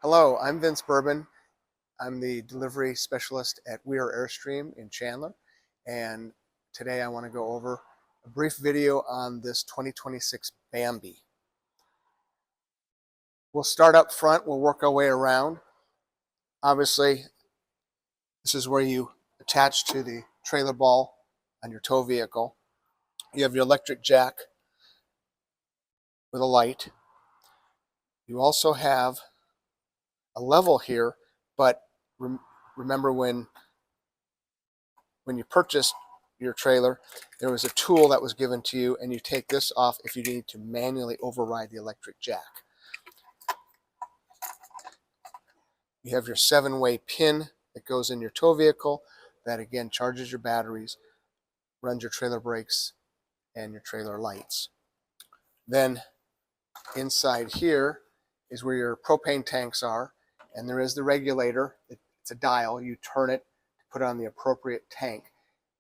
Hello, I'm Vince Bourbon. I'm the delivery specialist at We Are Airstream in Chandler, and today I want to go over a brief video on this 2026 Bambi. We'll start up front, we'll work our way around. Obviously, this is where you attach to the trailer ball on your tow vehicle. You have your electric jack with a light. You also have a level here, but remember when you purchased your trailer, there was a tool that was given to you, and you take this off if you need to manually override the electric jack. You have your 7-way pin that goes in your tow vehicle that again charges your batteries, runs your trailer brakes and your trailer lights. Then inside here is where your propane tanks are, and there is the regulator. It's a dial. You turn it to put on the appropriate tank.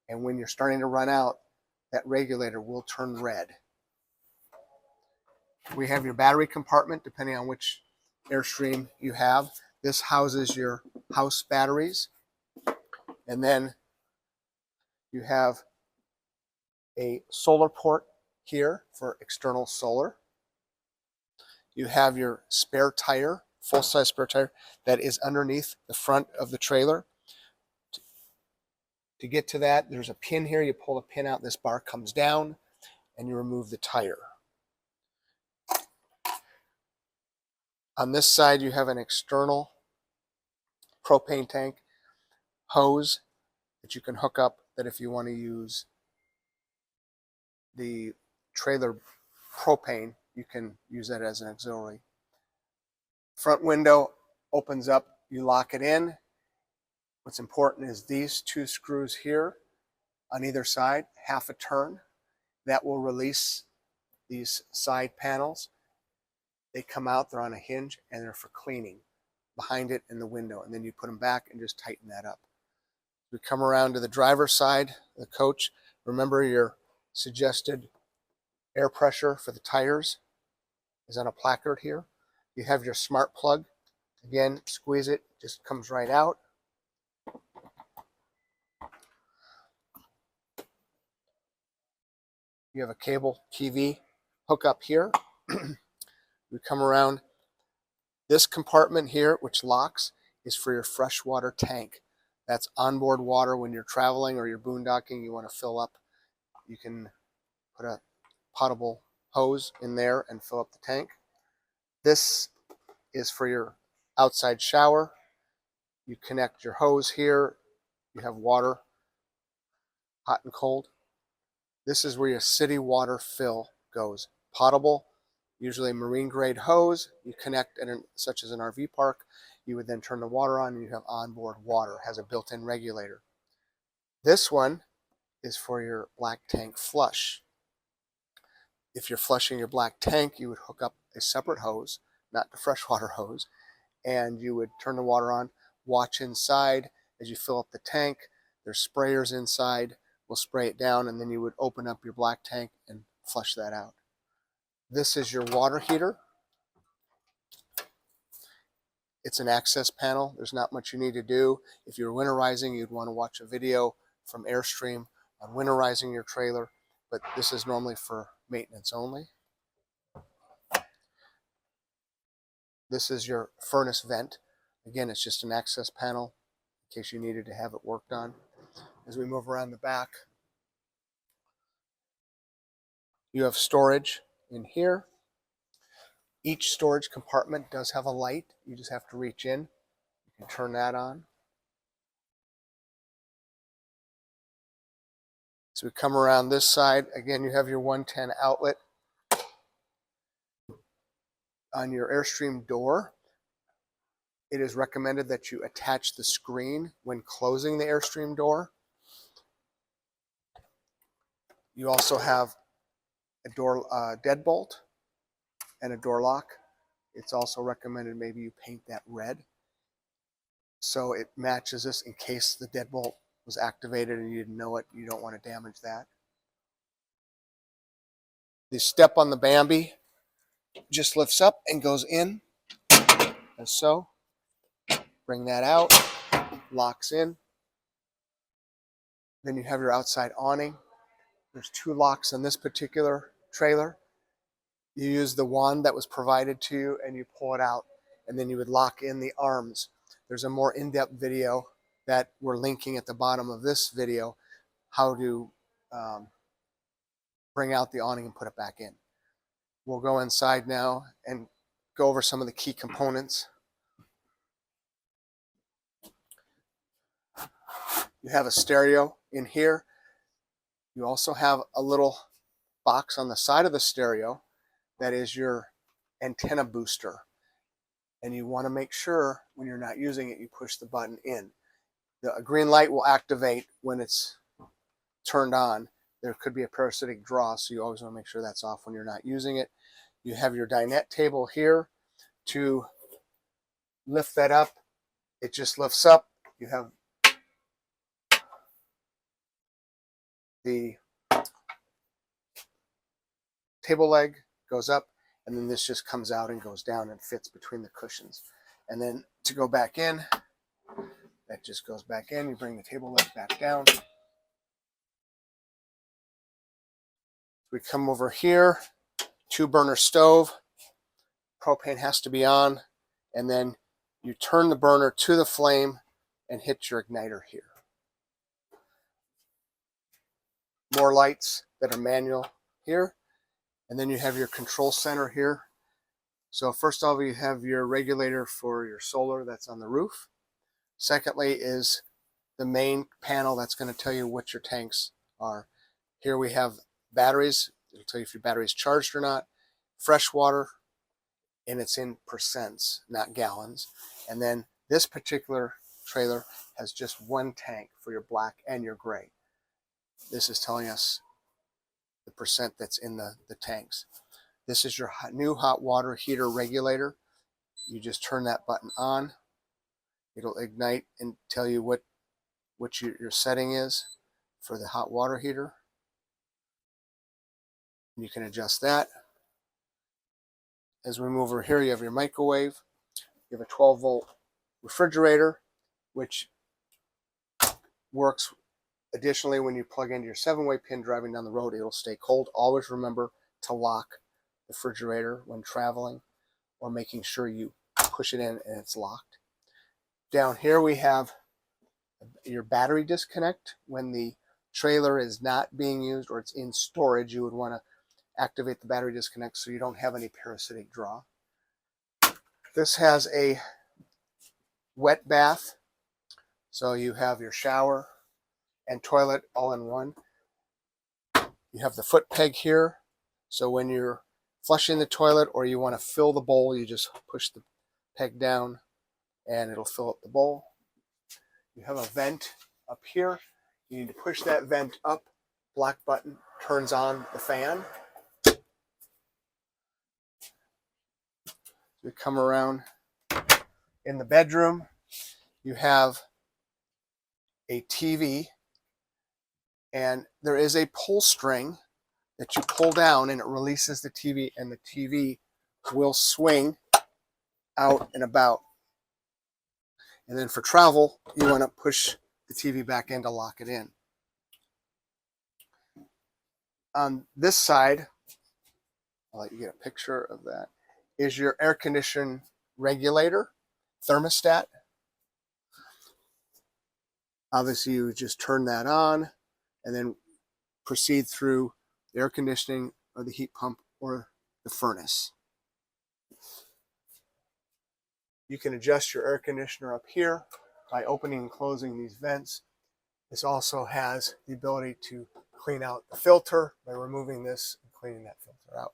And when you're starting to run out, that regulator will turn red. We have your battery compartment, depending on which Airstream you have. This houses your house batteries. And then you have a solar port here for external solar. You have your spare tire, full-size spare tire, that is underneath the front of the trailer. To get to that, there's a pin here. You pull the pin out, this bar comes down, and you remove the tire. On this side, you have an external propane tank hose that you can hook up, that if you want to use the trailer propane, you can use that as an auxiliary. Front window opens up, you lock it in. What's important is these two screws here on either side, half a turn. That will release these side panels. They come out, they're on a hinge, and they're for cleaning behind it in the window. And then you put them back and just tighten that up. We come around to the driver's side of the coach. Remember, your suggested air pressure for the tires is on a placard here. You have your smart plug. Again, squeeze it, just comes right out. You have a cable TV hookup here. We come around. This compartment here, which locks, is for your freshwater tank. That's onboard water when you're traveling or you're boondocking, you want to fill up. You can put a potable hose in there and fill up the tank. This is for your outside shower. You connect your hose here. You have water, hot and cold. This is where your city water fill goes. Potable, usually marine grade hose. You connect in such as an RV park. You would then turn the water on and you have onboard water. It has a built-in regulator. This one is for your black tank flush. If you're flushing your black tank, you would hook up a separate hose, not the freshwater hose, and you would turn the water on, watch inside as you fill up the tank. There's sprayers inside. We'll spray it down, and then you would open up your black tank and flush that out. This is your water heater. It's an access panel. There's not much you need to do. If you're winterizing, you'd want to watch a video from Airstream on winterizing your trailer, but this is normally for maintenance only. This is your furnace vent. Again, it's just an access panel in case you needed to have it worked on. As we move around the back, you have storage in here. Each storage compartment does have a light. You just have to reach in. You can turn that on. So we come around this side. Again, you have your 110 outlet. On your Airstream door, it is recommended that you attach the screen when closing the Airstream door. You also have a door deadbolt and a door lock. It's also recommended maybe you paint that red so it matches this in case the deadbolt was activated and you didn't know it. You don't want to damage that. The step on the Bambi just lifts up and goes in, as so. Bring that out, locks in. Then you have your outside awning. There's 2 locks on this particular trailer. You use the wand that was provided to you and you pull it out, and then you would lock in the arms. There's a more in-depth video that we're linking at the bottom of this video, how to bring out the awning and put it back in. We'll go inside now and go over some of the key components. You have a stereo in here. You also have a little box on the side of the stereo that is your antenna booster. And you want to make sure when you're not using it, you push the button in. The green light will activate when it's turned on. There could be a parasitic draw, so you always want to make sure that's off when you're not using it. You have your dinette table here. To lift that up, it just lifts up. You have the table leg goes up, and then this just comes out and goes down and fits between the cushions. And then to go back in, that just goes back in. You bring the table leg back down. We come over here, 2-burner stove. Propane has to be on, and then you turn the burner to the flame and hit your igniter here. More lights that are manual here. And then you have your control center here. So first of all, you have your regulator for your solar that's on the roof. Secondly is the main panel that's going to tell you what your tanks are. Here we have batteries. It'll tell you if your battery is charged or not. Fresh water, and it's in percents, not gallons. And then this particular trailer has just 1 tank for your black and your gray. This is telling us the percent that's in the tanks. This is your new hot water heater regulator. You just turn that button on. It'll ignite and tell you what your setting is for the hot water heater. You can adjust that. As we move over here, you have your microwave. You have a 12-volt refrigerator, which works additionally when you plug into your 7-way pin driving down the road. It'll stay cold. Always remember to lock the refrigerator when traveling, or making sure you push it in and it's locked. Down here we have your battery disconnect. When the trailer is not being used or it's in storage, you would want to activate the battery disconnect so you don't have any parasitic draw. This has a wet bath, so you have your shower and toilet all in one. You have the foot peg here, so when you're flushing the toilet or you want to fill the bowl, you just push the peg down and it'll fill up the bowl. You have a vent up here. You need to push that vent up. Black button turns on the fan. We come around in the bedroom. You have a TV, and there is a pull string that you pull down and it releases the TV, and the TV will swing out and about. And then for travel, you want to push the TV back in to lock it in. On this side, I'll let you get a picture of that, is your air condition regulator, thermostat. Obviously, you just turn that on and then proceed through the air conditioning or the heat pump or the furnace. You can adjust your air conditioner up here by opening and closing these vents. This also has the ability to clean out the filter by removing this and cleaning that filter out.